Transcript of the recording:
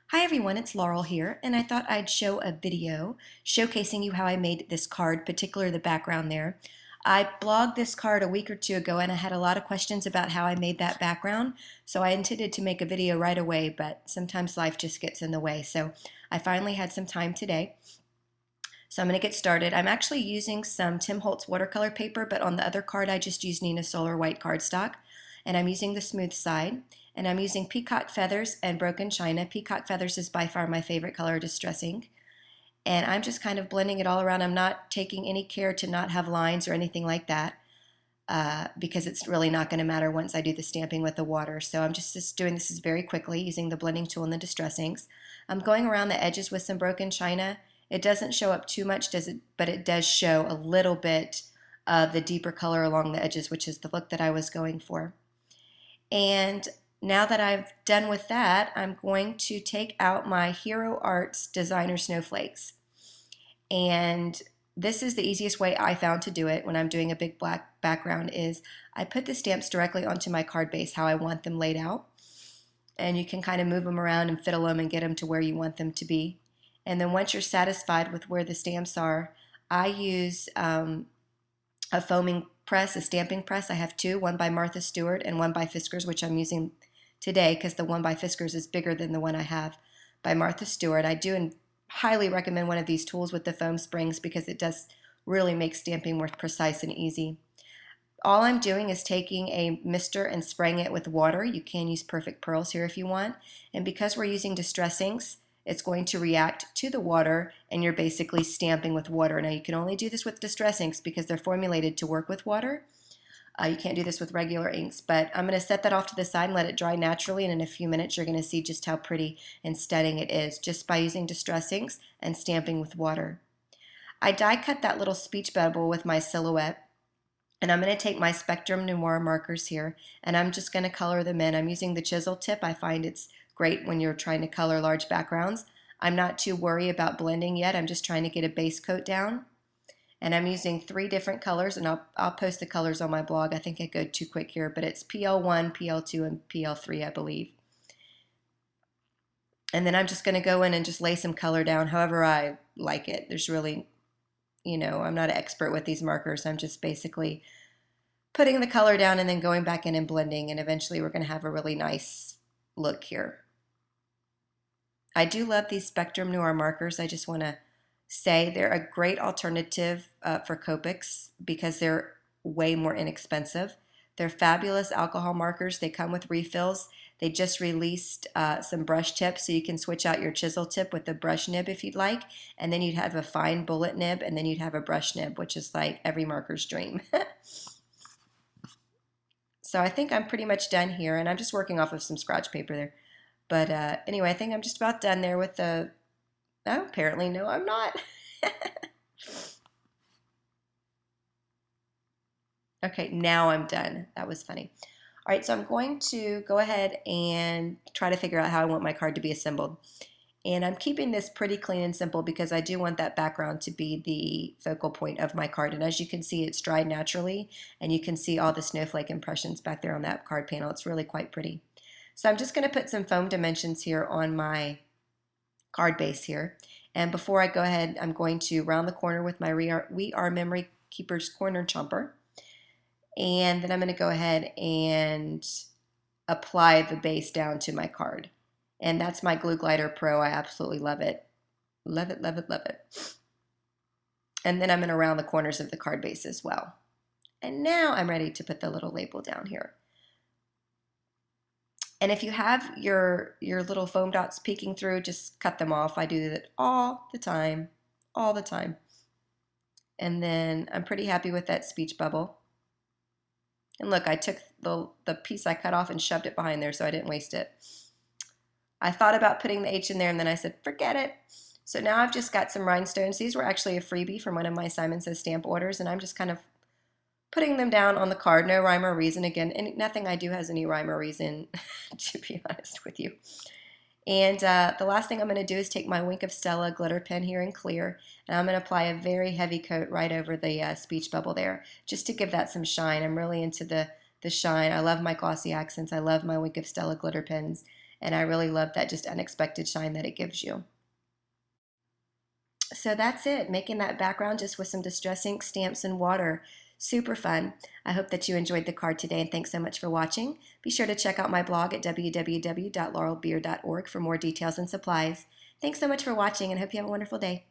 Hi everyone, it's Laurel here, and I thought I'd show a video showcasing you how I made this card, particularly the background there. I blogged this card a week or two ago and I had a lot of questions about how I made that background, so I intended to make a video right away, but sometimes life just gets in the way, so I finally had some time today. So I'm going to get started. I'm actually using some Tim Holtz watercolor paper, but on the other card I just used Nina Solar white cardstock. And I'm using the smooth side. And I'm using peacock feathers and broken china. Peacock feathers is by far my favorite color, Distress ink. And I'm just kind of blending it all around. I'm not taking any care to not have lines or anything like that because it's really not going to matter once I do the stamping with the water. So I'm just doing this very quickly using the blending tool and the Distress inks. I'm going around the edges with some broken china. It doesn't show up too much, does it? But it does show a little bit of the deeper color along the edges, which is the look that I was going for. And now that I've done with that, I'm going to take out my Hero Arts designer snowflakes. And this is the easiest way I found to do it when I'm doing a big black background is I put the stamps directly onto my card base, how I want them laid out. And you can kind of move them around and fiddle them and get them to where you want them to be. And then once you're satisfied with where the stamps are, I use a foaming press, a stamping press. I have two, one by Martha Stewart and one by Fiskars, which I'm using today because the one by Fiskars is bigger than the one I have by Martha Stewart. I do highly recommend one of these tools with the foam springs because it does really make stamping more precise and easy. All I'm doing is taking a mister and spraying it with water. You can use Perfect Pearls here if you want. And because we're using Distress inks, it's going to react to the water and you're basically stamping with water. Now you can only do this with Distress inks because they're formulated to work with water. You can't do this with regular inks, but I'm going to set that off to the side and let it dry naturally, and in a few minutes you're going to see just how pretty and stunning it is just by using Distress inks and stamping with water. I die cut that little speech bubble with my silhouette, and I'm going to take my Spectrum Noir markers here and I'm just going to color them in. I'm using the chisel tip. I find it's great when you're trying to color large backgrounds. I'm not too worried about blending yet. I'm just trying to get a base coat down. And I'm using 3 different colors, and I'll post the colors on my blog. I think I go too quick here, but it's PL1, PL2, and PL3, I believe. And then I'm just going to go in and just lay some color down however I like it. There's really, I'm not an expert with these markers. I'm just basically putting the color down and then going back in and blending, and eventually we're going to have a really nice look here. I do love these Spectrum Noir markers. I just want to say they're a great alternative for Copics because they're way more inexpensive. They're fabulous alcohol markers. They come with refills. They just released some brush tips, so you can switch out your chisel tip with a brush nib if you'd like, and then you'd have a fine bullet nib, and then you'd have a brush nib, which is like every marker's dream. So I think I'm pretty much done here, and I'm just working off of some scratch paper there. But anyway, I think I'm just about done there with the, oh, apparently no, I'm not. Okay, now I'm done. That was funny. All right, so I'm going to go ahead and try to figure out how I want my card to be assembled. And I'm keeping this pretty clean and simple because I do want that background to be the focal point of my card. And as you can see, it's dried naturally, and you can see all the snowflake impressions back there on that card panel. It's really quite pretty. So I'm just going to put some foam dimensions here on my card base here. And before I go ahead, I'm going to round the corner with my We Are Memory Keepers corner chomper. And then I'm going to go ahead and apply the base down to my card. And that's my Glue Glider Pro. I absolutely love it. Love it, love it, love it. And then I'm going to round the corners of the card base as well. And now I'm ready to put the little label down here. And if you have your little foam dots peeking through, just cut them off. I do that all the time, all the time. And then I'm pretty happy with that speech bubble. And look, I took the piece I cut off and shoved it behind there so I didn't waste it. I thought about putting the H in there and then I said, forget it. So now I've just got some rhinestones. These were actually a freebie from one of my Simon Says stamp orders, and I'm just kind of putting them down on the card. No rhyme or reason. Again, nothing I do has any rhyme or reason, to be honest with you. And the last thing I'm going to do is take my Wink of Stella glitter pen here in clear, and I'm going to apply a very heavy coat right over the speech bubble there, just to give that some shine. I'm really into the shine. I love my glossy accents. I love my Wink of Stella glitter pens. and I really love that just unexpected shine that it gives you. So that's it, making that background just with some Distress ink, stamps, and water. Super fun. I hope that you enjoyed the card today, and thanks so much for watching. Be sure to check out my blog at www.laurelbeer.org for more details and supplies. Thanks so much for watching, and hope you have a wonderful day.